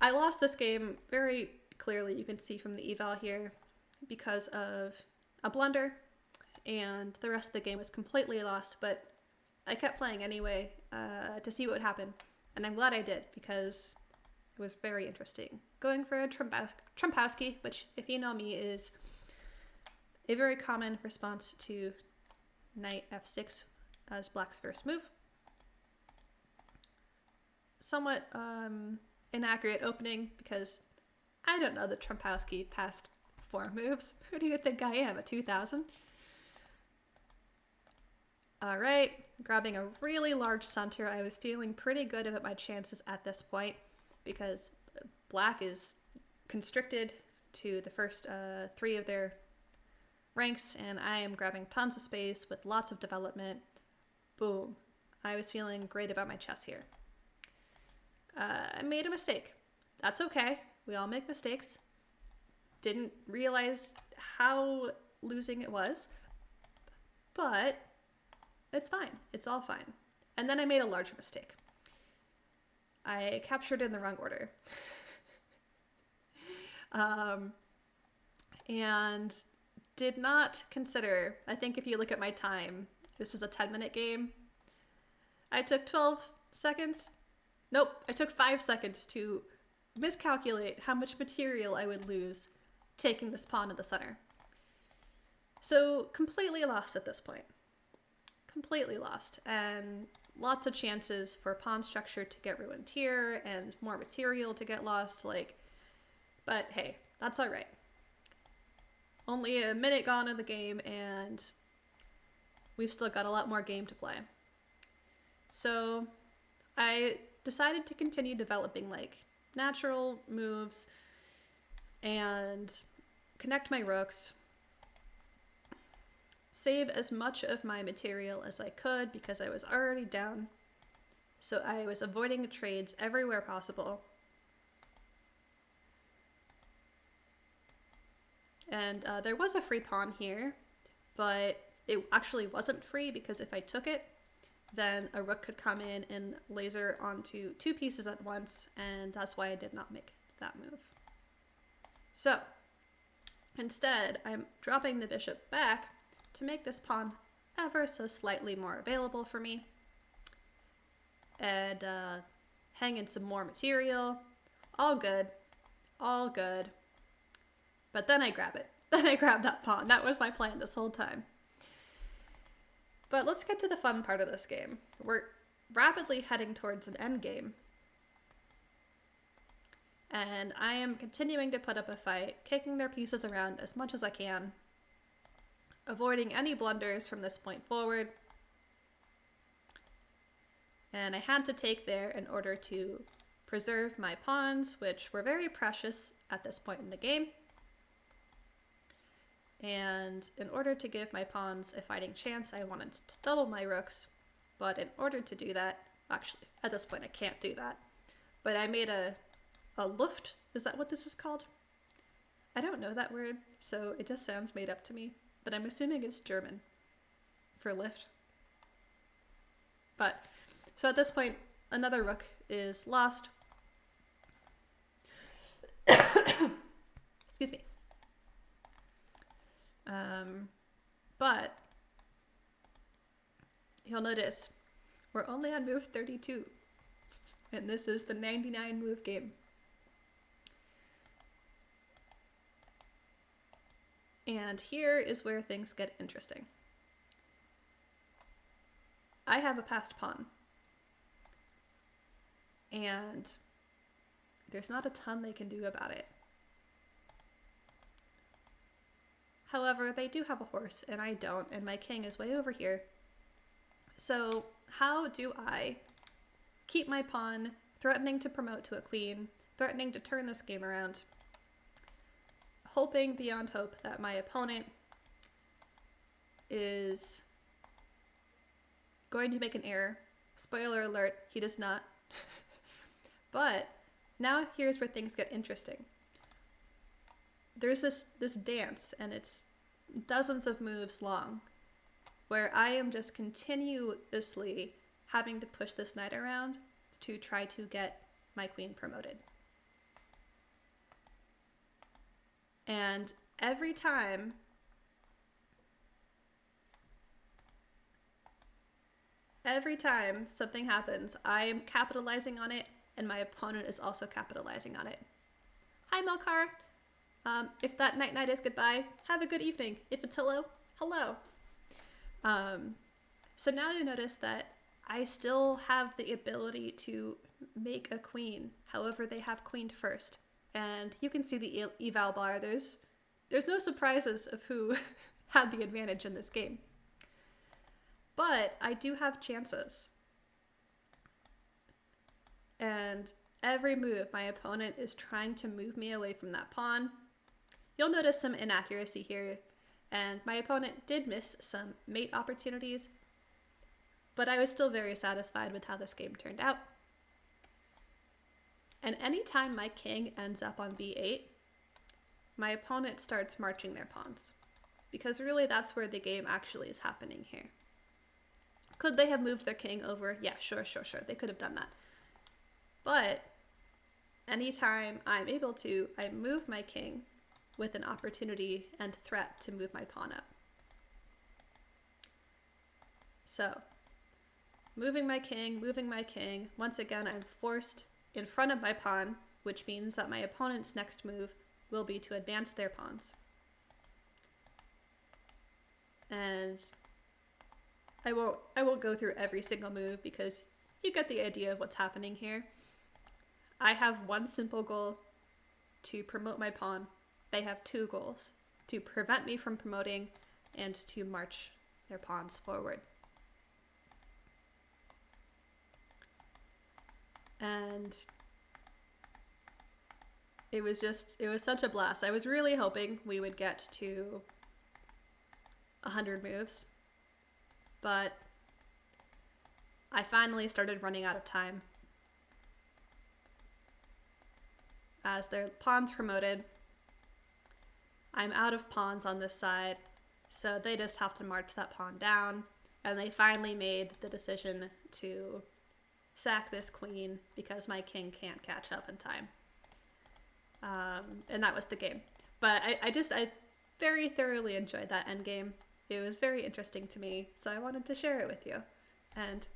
I lost this game very clearly, you can see from the eval here, because of a blunder, and the rest of the game was completely lost, but I kept playing anyway to see what would happen, and I'm glad I did, because it was very interesting. Going for a Trompowsky, which, if you know me, is a very common response to knight f6 as black's first move. Somewhat inaccurate opening, because I don't know the Trompowsky past 4 moves. Who do you think I am, a 2000? Alright, grabbing a really large center. I was feeling pretty good about my chances at this point, because black is constricted to the first 3 of their ranks, and I am grabbing tons of space with lots of development. Boom. I was feeling great about my chess here. I made a mistake. That's okay. We all make mistakes. Didn't realize how losing it was, but it's fine. It's all fine. And then I made a larger mistake. I captured in the wrong order. And did not consider, I think if you look at my time, this was a 10-minute game. I took 12 seconds. Nope, I took 5 seconds to miscalculate how much material I would lose taking this pawn to the center. So completely lost at this point. Completely lost, and lots of chances for pawn structure to get ruined here and more material to get lost, but hey, that's all right. Only a minute gone in the game, and we've still got a lot more game to play. So I decided to continue developing natural moves and connect my rooks, save as much of my material as I could because I was already down. So I was avoiding trades everywhere possible. And there was a free pawn here, but it actually wasn't free, because if I took it, then a rook could come in and laser onto 2 pieces at once, and that's why I did not make that move. So instead, I'm dropping the bishop back to make this pawn ever so slightly more available for me, and hang in some more material. All good. All good. But then I grab it. Then I grab that pawn. That was my plan this whole time. But let's get to the fun part of this game. We're rapidly heading towards an endgame. And I am continuing to put up a fight, kicking their pieces around as much as I can, avoiding any blunders from this point forward. And I had to take there in order to preserve my pawns, which were very precious at this point in the game. And in order to give my pawns a fighting chance, I wanted to double my rooks. But in order to do that, actually, at this point I can't do that. But I made a Luft. Is that what this is called? I don't know that word, so it just sounds made up to me. But I'm assuming it's German for lift. But, so at this point, another rook is lost. Excuse me. But you'll notice we're only on move 32, and this is the 99 move game. And here is where things get interesting. I have a passed pawn, and there's not a ton they can do about it. However, they do have a horse, and I don't, and my king is way over here. So how do I keep my pawn threatening to promote to a queen, threatening to turn this game around, hoping beyond hope that my opponent is going to make an error. Spoiler alert, he does not. But now here's where things get interesting. There's this dance, and it's dozens of moves long, where I am just continuously having to push this knight around to try to get my queen promoted. And every time something happens, I am capitalizing on it, and my opponent is also capitalizing on it. Hi, Melkar. If that night is goodbye, have a good evening. If it's hello, hello. So now you notice that I still have the ability to make a queen. However, they have queened first. And you can see the eval bar. There's no surprises of who had the advantage in this game. But I do have chances. And every move, my opponent is trying to move me away from that pawn. You'll notice some inaccuracy here, and my opponent did miss some mate opportunities, but I was still very satisfied with how this game turned out. And anytime my king ends up on b8, my opponent starts marching their pawns, because really that's where the game actually is happening here. Could they have moved their king over? Yeah, sure. They could have done that. But anytime I'm able to, I move my king with an opportunity and threat to move my pawn up. So, moving my king. Once again, I'm forced in front of my pawn, which means that my opponent's next move will be to advance their pawns. And I won't go through every single move because you get the idea of what's happening here. I have one simple goal: to promote my pawn. They have two goals: to prevent me from promoting and to march their pawns forward. And it was such a blast. I was really hoping we would get to 100 moves, but I finally started running out of time. As their pawns promoted, I'm out of pawns on this side, so they just have to march that pawn down, and they finally made the decision to sack this queen because my king can't catch up in time. And that was the game. But I very thoroughly enjoyed that endgame. It was very interesting to me, so I wanted to share it with you. And